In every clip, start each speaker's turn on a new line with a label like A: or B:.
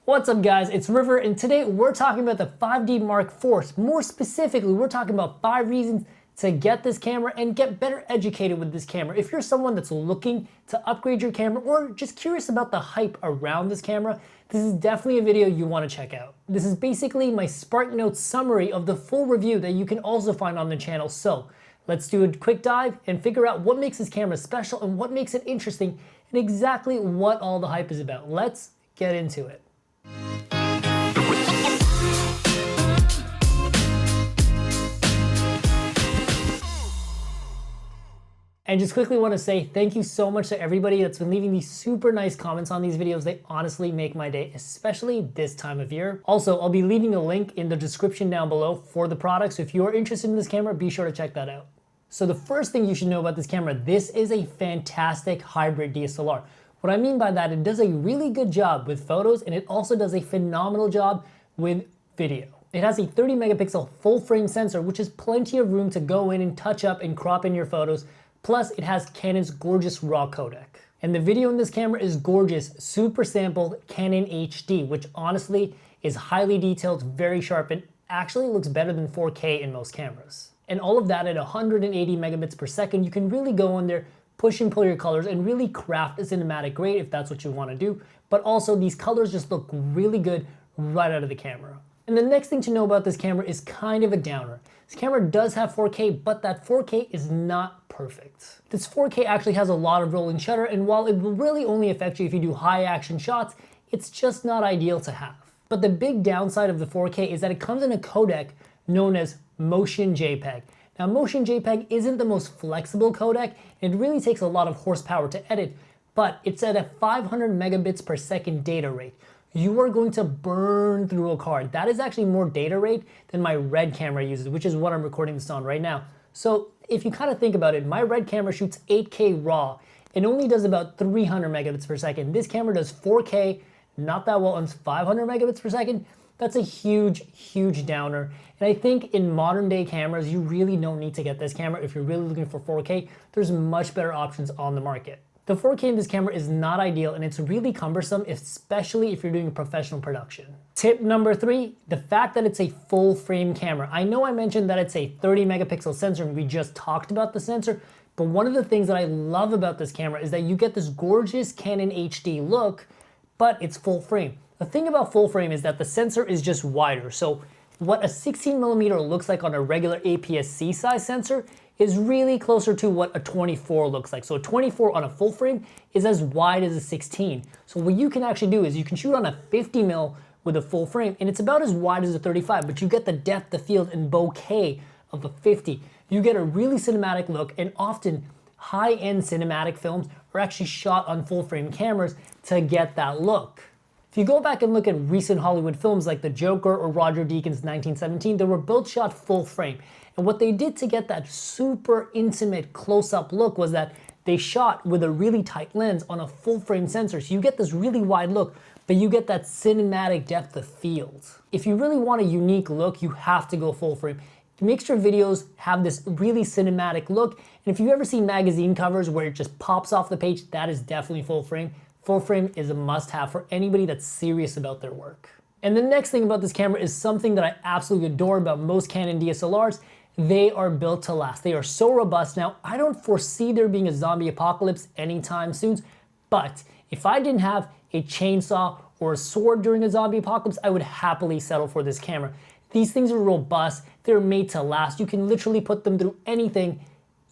A: What's up guys, it's River, and today we're talking about the 5D Mark IV. More specifically, we're talking about 5 reasons to get this camera and get better educated with this camera. If you're someone that's looking to upgrade your camera or just curious about the hype around this camera, this is definitely a video you want to check out. This is basically my SparkNotes summary of the full review that you can also find on the channel. So let's do a quick dive and figure out what makes this camera special and what makes it interesting and exactly what all the hype is about. Let's get into it. And just quickly want to say thank you so much to everybody that's been leaving these super nice comments on these videos. They honestly make my day, especially this time of year. Also, I'll be leaving a link in the description down below for the product. So if you're interested in this camera, be sure to check that out. So the first thing you should know about this camera, this is a fantastic hybrid DSLR. What I mean by that, it does a really good job with photos and it also does a phenomenal job with video. It has a 30 megapixel full frame sensor, which is plenty of room to go in and touch up and crop in your photos. Plus, it has Canon's gorgeous RAW codec. And the video in this camera is gorgeous, super sampled Canon HD, which honestly is highly detailed, very sharp, and actually looks better than 4K in most cameras. And all of that at 180 megabits per second, you can really go in there, push and pull your colors, and really craft a cinematic grade if that's what you want to do. But also, these colors just look really good right out of the camera. And the next thing to know about this camera is kind of a downer. This camera does have 4K, but that 4K is not perfect. This 4K actually has a lot of rolling shutter, and while it will really only affect you if you do high action shots, it's just not ideal to have. But the big downside of the 4K is that it comes in a codec known as Motion JPEG. Now, Motion JPEG isn't the most flexible codec, and it really takes a lot of horsepower to edit, but it's at a 500 megabits per second data rate. You are going to burn through a card. That is actually more data rate than my Red camera uses, which is what I'm recording this on right now. So if you kind of think about it, my Red camera shoots 8K RAW and only does about 300 megabits per second. This camera does 4K, not that well, and 500 megabits per second. That's a huge, huge downer. And I think in modern day cameras, you really don't need to get this camera if you're really looking for 4K. There's much better options on the market. The 4K in this camera is not ideal and it's really cumbersome, especially if you're doing a professional production. Tip number 3, the fact that it's a full frame camera. I know I mentioned that it's a 30 megapixel sensor and we just talked about the sensor, but one of the things that I love about this camera is that you get this gorgeous Canon HD look, but it's full frame. The thing about full frame is that the sensor is just wider. So what a 16 millimeter looks like on a regular APS-C size sensor is really closer to what a 24 looks like. So a 24 on a full frame is as wide as a 16. So what you can actually do is you can shoot on a 50 mil with a full frame and it's about as wide as a 35, but you get the depth of field and bokeh of a 50. You get a really cinematic look, and often high-end cinematic films are actually shot on full frame cameras to get that look. If you go back and look at recent Hollywood films like The Joker or Roger Deakins' 1917, they were both shot full frame. And what they did to get that super intimate close-up look was that they shot with a really tight lens on a full frame sensor. So you get this really wide look, but you get that cinematic depth of field. If you really want a unique look, you have to go full frame. It makes your videos have this really cinematic look. And if you ever see magazine covers where it just pops off the page, that is definitely full frame. Full frame is a must-have for anybody that's serious about their work. And the next thing about this camera is something that I absolutely adore about most Canon DSLRs. They are built to last. They are so robust. Now, I don't foresee there being a zombie apocalypse anytime soon, but if I didn't have a chainsaw or a sword during a zombie apocalypse, I would happily settle for this camera. These things are robust. They're made to last. You can literally put them through anything,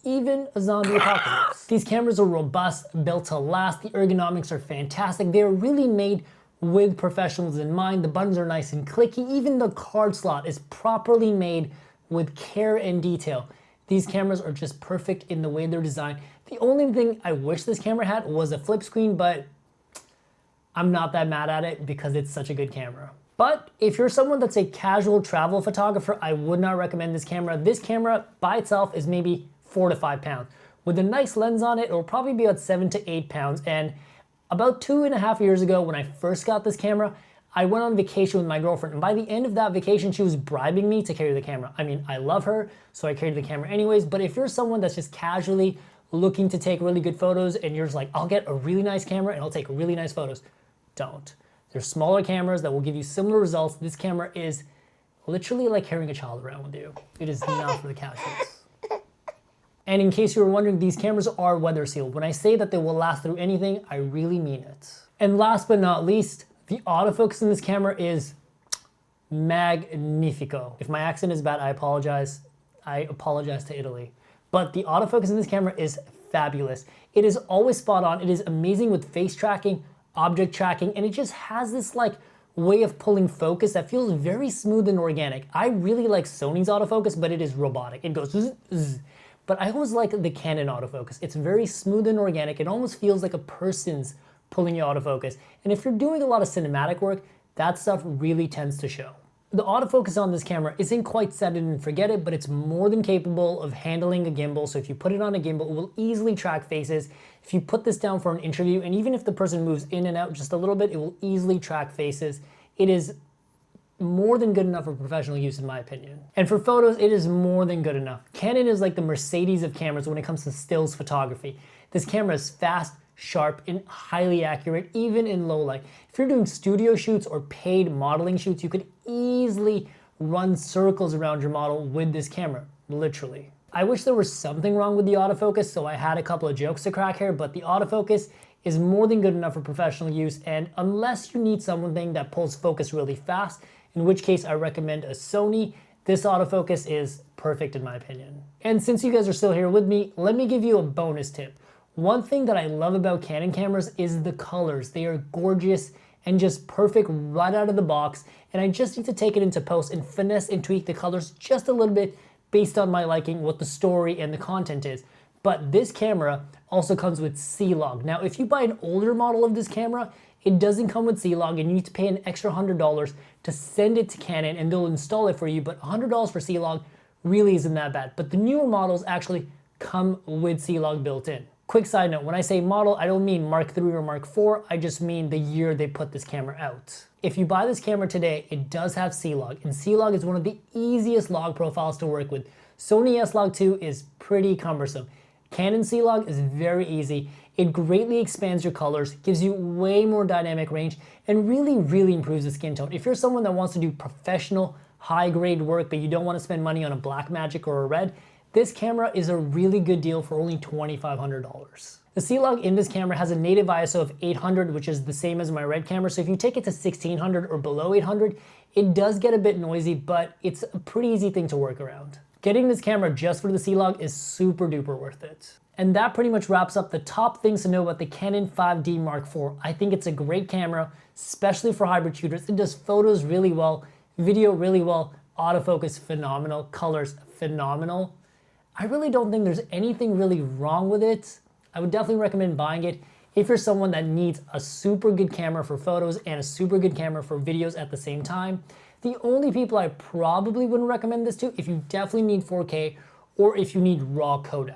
A: even a zombie apocalypse. These cameras are robust, built to last. The ergonomics are fantastic. They are really made with professionals in mind. The buttons are nice and clicky. Even the card slot is properly made with care and detail. These cameras are just perfect in the way they're designed. The only thing I wish this camera had was a flip screen, but I'm not that mad at it because it's such a good camera. But if you're someone that's a casual travel photographer, I would not recommend this camera. This camera by itself is maybe 4 to 5 pounds. With a nice lens on it, it will probably be about 7 to 8 pounds. And about 2.5 years ago when I first got this camera, I went on vacation with my girlfriend, and by the end of that vacation, she was bribing me to carry the camera. I mean, I love her, so I carried the camera anyways, but if you're someone that's just casually looking to take really good photos and you're just like, I'll get a really nice camera and I'll take really nice photos, don't. There's smaller cameras that will give you similar results. This camera is literally like carrying a child around with you. It is not for the casuals. And in case you were wondering, these cameras are weather sealed. When I say that they will last through anything, I really mean it. And last but not least, the autofocus in this camera is magnifico. If my accent is bad, I apologize. I apologize to Italy. But the autofocus in this camera is fabulous. It is always spot on. It is amazing with face tracking, object tracking, and it just has this like way of pulling focus that feels very smooth and organic. I really like Sony's autofocus, but it is robotic. It goes zzz, zzz. But I always like the Canon autofocus. It's very smooth and organic. It almost feels like a person's pulling your autofocus. And if you're doing a lot of cinematic work, that stuff really tends to show. The autofocus on this camera isn't quite set it and forget it, but it's more than capable of handling a gimbal. So if you put it on a gimbal, it will easily track faces. If you put this down for an interview, and even if the person moves in and out just a little bit, it will easily track faces. It is more than good enough for professional use in my opinion. And for photos, it is more than good enough. Canon is like the Mercedes of cameras when it comes to stills photography. This camera is fast, sharp, and highly accurate, even in low light. If you're doing studio shoots or paid modeling shoots, you could easily run circles around your model with this camera, literally. I wish there was something wrong with the autofocus, so I had a couple of jokes to crack here, but the autofocus is more than good enough for professional use, and unless you need something that pulls focus really fast, in which case I recommend a Sony, this autofocus is perfect in my opinion. And since you guys are still here with me, let me give you a bonus tip. One thing that I love about Canon cameras is the colors. They are gorgeous and just perfect right out of the box. And I just need to take it into post and finesse and tweak the colors just a little bit based on my liking, what the story and the content is. But this camera also comes with C-Log. Now, if you buy an older model of this camera, it doesn't come with C-Log and you need to pay an extra $100 to send it to Canon and they'll install it for you. But $100 for C-Log really isn't that bad. But the newer models actually come with C-Log built in. Quick side note, when I say model, I don't mean Mark III or Mark IV, I just mean the year they put this camera out. If you buy this camera today, it does have C-Log, and C-Log is one of the easiest log profiles to work with. Sony S-Log 2 is pretty cumbersome. Canon C-Log is very easy. It greatly expands your colors, gives you way more dynamic range, and really improves the skin tone. If you're someone that wants to do professional, high-grade work, but you don't want to spend money on a Blackmagic or a Red, this camera is a really good deal for only $2,500. The C-Log in this camera has a native ISO of 800, which is the same as my Red camera. So if you take it to 1600 or below 800, it does get a bit noisy, but it's a pretty easy thing to work around. Getting this camera just for the C-Log is super duper worth it. And that pretty much wraps up the top things to know about the Canon 5D Mark IV. I think it's a great camera, especially for hybrid shooters. It does photos really well, video really well, autofocus phenomenal, colors phenomenal. I really don't think there's anything really wrong with it. I would definitely recommend buying it if you're someone that needs a super good camera for photos and a super good camera for videos at the same time. The only people I probably wouldn't recommend this to, if you definitely need 4K or if you need raw codec.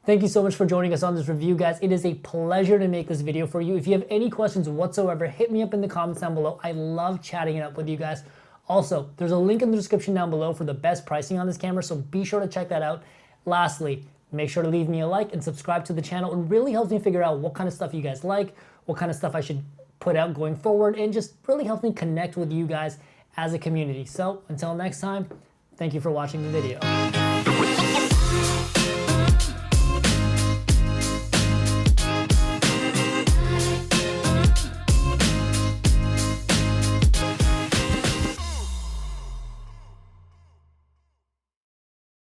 A: Thank you so much for joining us on this review, guys. It is a pleasure to make this video for you. If you have any questions whatsoever, hit me up in the comments down below. I love chatting it up with you guys. Also, there's a link in the description down below for the best pricing on this camera, so be sure to check that out. Lastly, make sure to leave me a like and subscribe to the channel. It really helps me figure out what kind of stuff you guys like, what kind of stuff I should put out going forward, and just really helps me connect with you guys as a community. So until next time, thank you for watching the video.